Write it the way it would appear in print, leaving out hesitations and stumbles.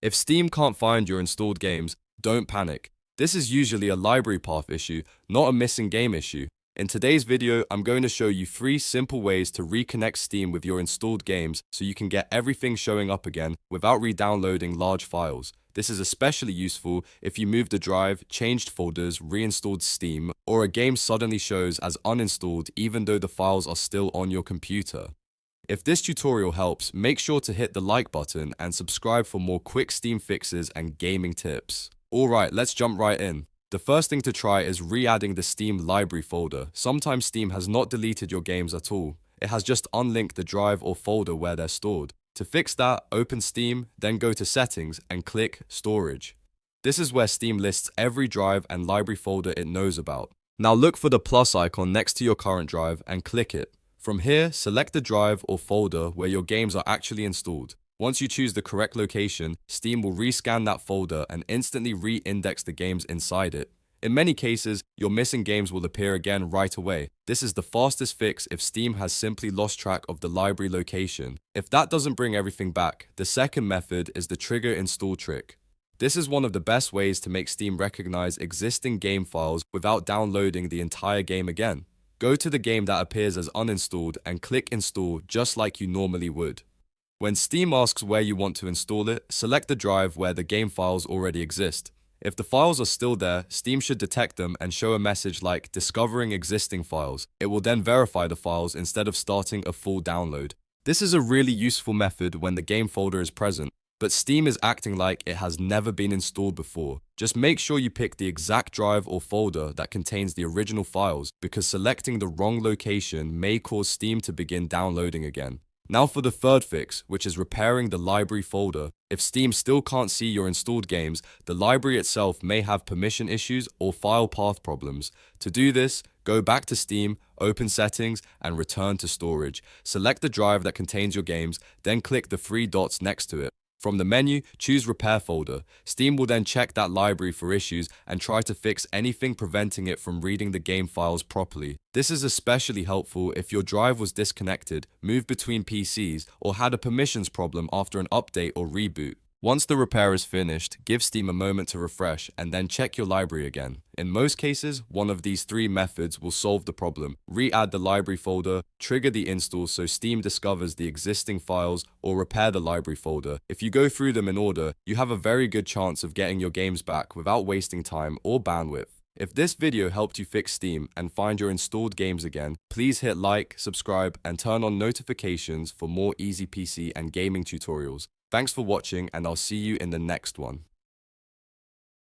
If Steam can't find your installed games, don't panic. This is usually a library path issue, not a missing game issue. In today's video, I'm going to show you 3 simple ways to reconnect Steam with your installed games so you can get everything showing up again without re-downloading large files. This is especially useful if you moved a drive, changed folders, reinstalled Steam, or a game suddenly shows as uninstalled even though the files are still on your computer. If this tutorial helps, make sure to hit the like button and subscribe for more quick Steam fixes and gaming tips. Alright, let's jump right in. The first thing to try is re-adding the Steam library folder. Sometimes Steam has not deleted your games at all. It has just unlinked the drive or folder where they're stored. To fix that, open Steam, then go to Settings and click Storage. This is where Steam lists every drive and library folder it knows about. Now look for the plus icon next to your current drive and click it. From here, select the drive or folder where your games are actually installed. Once you choose the correct location, Steam will rescan that folder and instantly re-index the games inside it. In many cases, your missing games will appear again right away. This is the fastest fix if Steam has simply lost track of the library location. If that doesn't bring everything back, the second method is the trigger install trick. This is one of the best ways to make Steam recognize existing game files without downloading the entire game again. Go to the game that appears as uninstalled and click install just like you normally would. When Steam asks where you want to install it, select the drive where the game files already exist. If the files are still there, Steam should detect them and show a message like discovering existing files. It will then verify the files instead of starting a full download. This is a really useful method when the game folder is present, but Steam is acting like it has never been installed before. Just make sure you pick the exact drive or folder that contains the original files, because selecting the wrong location may cause Steam to begin downloading again. Now for the third fix, which is repairing the library folder. If Steam still can't see your installed games, the library itself may have permission issues or file path problems. To do this, go back to Steam, open Settings, and return to Storage. Select the drive that contains your games, then click the 3 dots next to it. From the menu, choose Repair Folder. Steam will then check that library for issues and try to fix anything preventing it from reading the game files properly. This is especially helpful if your drive was disconnected, moved between PCs, or had a permissions problem after an update or reboot. Once the repair is finished, give Steam a moment to refresh and then check your library again. In most cases, one of these 3 methods will solve the problem. Re-add the library folder, trigger the install so Steam discovers the existing files, or repair the library folder. If you go through them in order, you have a very good chance of getting your games back without wasting time or bandwidth. If this video helped you fix Steam and find your installed games again, please hit like, subscribe, and turn on notifications for more easy PC and gaming tutorials. Thanks for watching, and I'll see you in the next one.